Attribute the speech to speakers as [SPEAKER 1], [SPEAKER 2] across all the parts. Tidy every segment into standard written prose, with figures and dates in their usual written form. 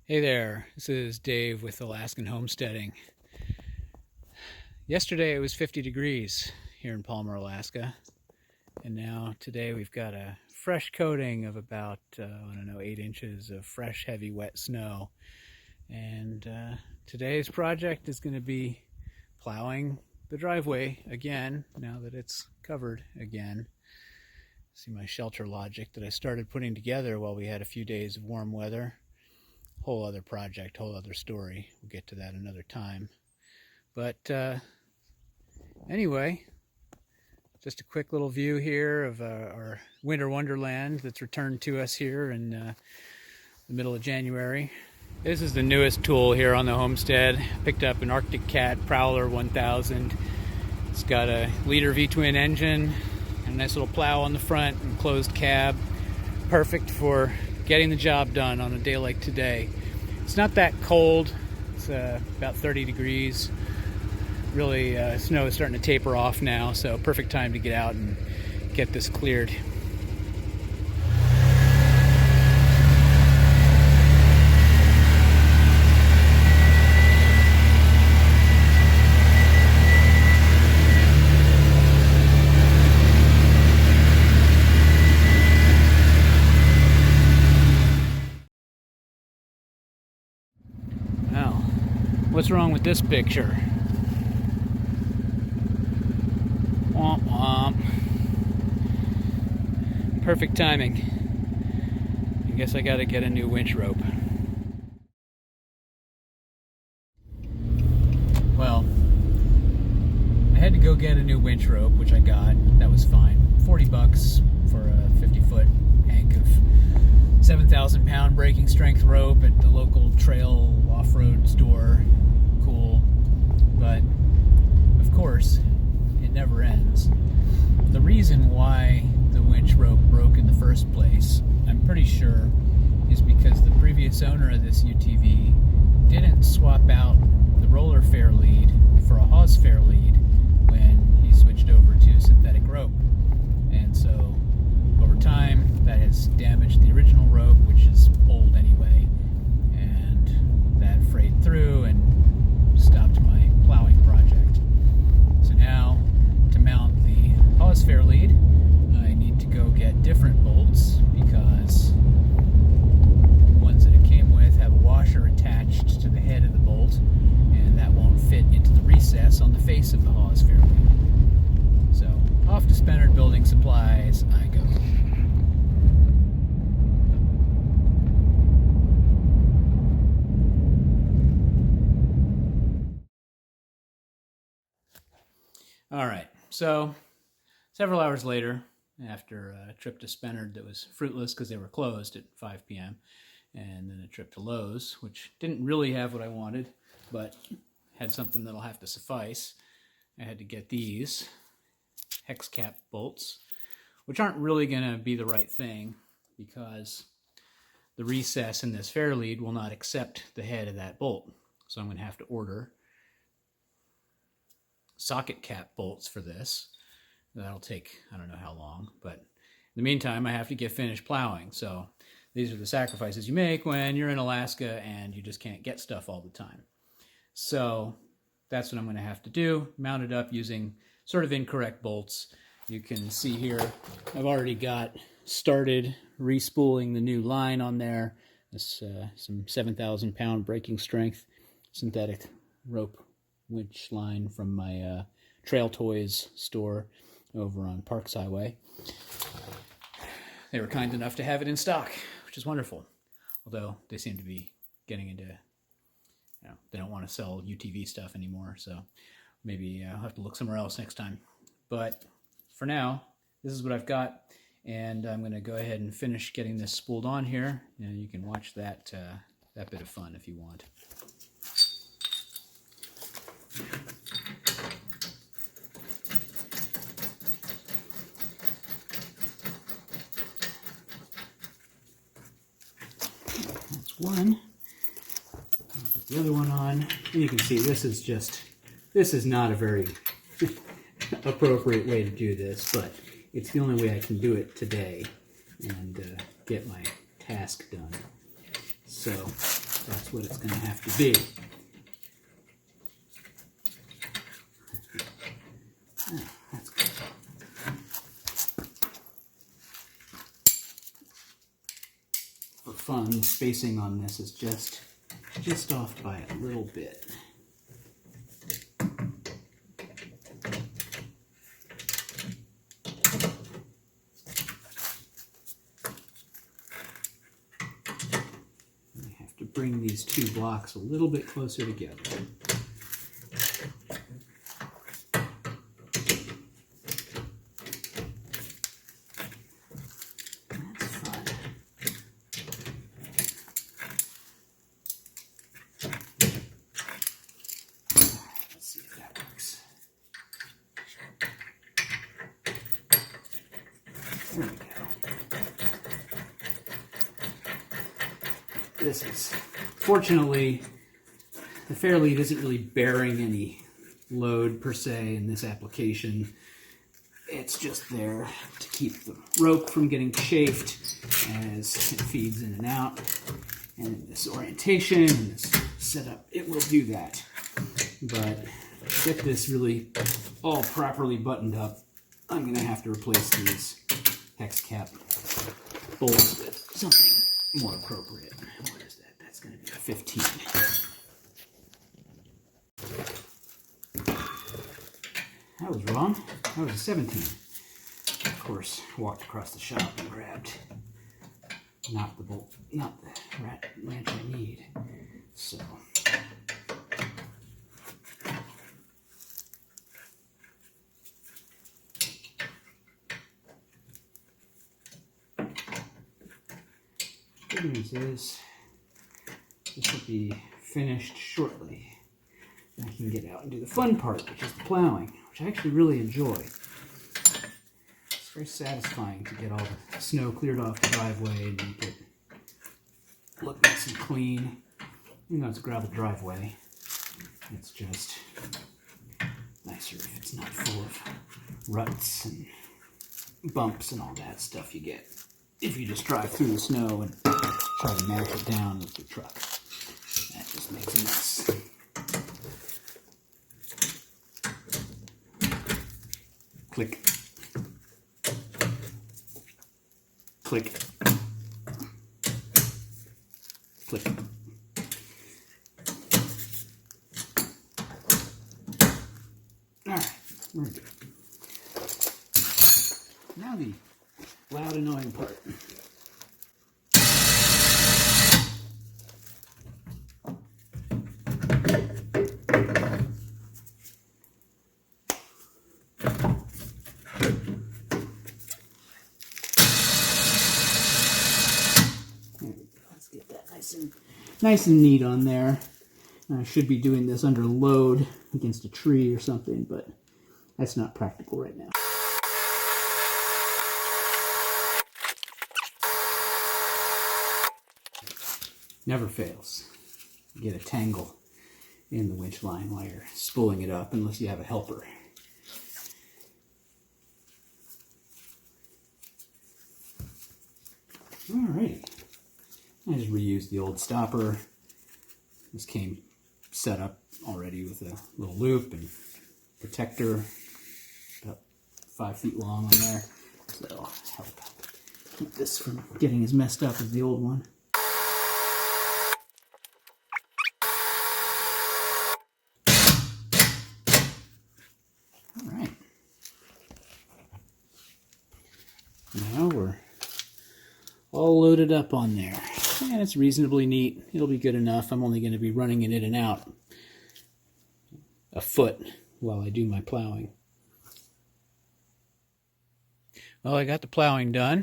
[SPEAKER 1] Hey there, this is Dave with Alaskan Homesteading. Yesterday it was 50 degrees here in Palmer, Alaska, and now today we've got a fresh coating of about, 8 inches of fresh, heavy, wet snow. And today's project is going to be plowing the driveway again, now that it's covered again. See my shelter logic that I started putting together while we had a few days of warm weather. Whole other project, whole other story. We'll get to that another time. But anyway, just a quick little view here of our winter wonderland that's returned to us here in the middle of January. This is the newest tool here on the homestead. Picked up an Arctic Cat Prowler 1000. It's got a liter V-twin engine and a nice little plow on the front and closed cab. Perfect for getting the job done on a day like today. It's not that cold. It's about 30 degrees. Really, snow is starting to taper off now, so perfect time to get out and get this cleared. What's wrong with this picture? Womp womp. Perfect timing. I guess I gotta get a new winch rope. Well, I had to go get a new winch rope, which I got. That was fine. $40 for a 50-foot hank of 7,000 pound braking strength rope at the local trail off-road store. Cool, but of course it never ends. The reason why the winch rope broke in the first place, I'm pretty sure, is because the previous owner of this UTV didn't swap out the roller fair lead for a hawse fair lead when he switched over to synthetic rope, and so over time that has damaged the original rope, which is old anyway, and that frayed through and stopped my plowing project. So now, to mount the hawse fair lead, I need to go get different bolts because the ones that it came with have a washer attached to the head of the bolt, and that won't fit into the recess on the face of the hawse fair lead. So, off to Spennard Building Supplies I go. All right, so several hours later, after a trip to Spennard that was fruitless because they were closed at 5 p.m., and then a trip to Lowe's, which didn't really have what I wanted, but had something that'll have to suffice. I had to get these hex cap bolts, which aren't really going to be the right thing because the recess in this fair lead will not accept the head of that bolt. So I'm going to have to order socket cap bolts for this. That'll take, I don't know how long, but in the meantime, I have to get finished plowing. So these are the sacrifices you make when you're in Alaska and you just can't get stuff all the time. So that's what I'm going to have to do, mount it up using sort of incorrect bolts. You can see here, I've already got started respooling the new line on there. This some 7,000 pound braking strength synthetic rope winch line from my Trail Toys store over on Parks Highway. They were kind enough to have it in stock, which is wonderful. Although they seem to be getting into, they don't want to sell UTV stuff anymore, so maybe I'll have to look somewhere else next time. But for now, this is what I've got, and I'm going to go ahead and finish getting this spooled on here, and you can watch that bit of fun if you want. That's one. I'll put the other one on. And you can see this is not a very appropriate way to do this, but it's the only way I can do it today and get my task done. So That's what it's going to have to be. Oh, that's good. For fun, the spacing on this is just off by a little bit. I have to bring these two blocks a little bit closer together. There we go. This is, fortunately, the Fairlead isn't really bearing any load per se in this application. It's just there to keep the rope from getting chafed as it feeds in and out. And in this orientation and this setup, it will do that. But to get this really all properly buttoned up, I'm going to have to replace these hex cap bolts with something more appropriate. What is that? That's going to be a 15. That was wrong. That was a 17. Of course, walked across the shop and grabbed not the bolt, not the wrench I need. So. Good news is this will be finished shortly. And I can get out and do the fun part, which is the plowing, which I actually really enjoy. It's very satisfying to get all the snow cleared off the driveway and make it look nice and clean. Even though it's a gravel driveway, it's just nicer if it's not full of ruts and bumps and all that stuff you get if you just drive through the snow and try to mash it down with your truck. That just makes a mess. Click. Click. Click. Alright, we're good. Now the loud, annoying part. Let's get that nice and neat on there. I should be doing this under load against a tree or something, but that's not practical right now. Never fails. You get a tangle in the winch line while you're spooling it up, unless you have a helper. Alrighty. I just reused the old stopper. This came set up already with a little loop and protector, about 5 feet long on there. So that'll help keep this from getting as messed up as the old one. Alright. Now we're all loaded up on there. And it's reasonably neat. It'll be good enough. I'm only going to be running it in and out a foot while I do my plowing. Well, I got the plowing done.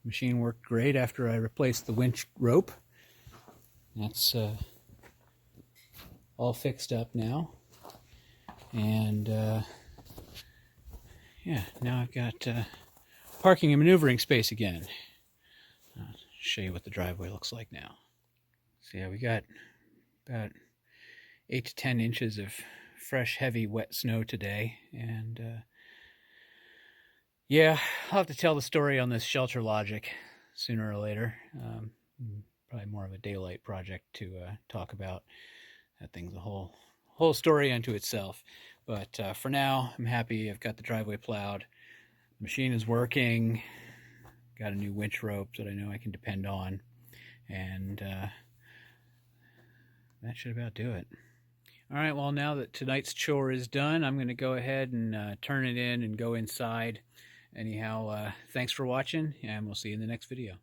[SPEAKER 1] The machine worked great after I replaced the winch rope. That's all fixed up now. And yeah, now I've got parking and maneuvering space again. Show you what the driveway looks like now. So yeah, we got about 8 to 10 inches of fresh, heavy, wet snow today, and yeah, I'll have to tell the story on this shelter logic sooner or later. probably more of a daylight project to talk about. That thing's a whole story unto itself. But for now, I'm happy. I've got the driveway plowed. The machine is working. Got a new winch rope that I know I can depend on. And that should about do it. All right, well, now that tonight's chore is done, I'm going to go ahead and turn it in and go inside. Anyhow, thanks for watching, and we'll see you in the next video.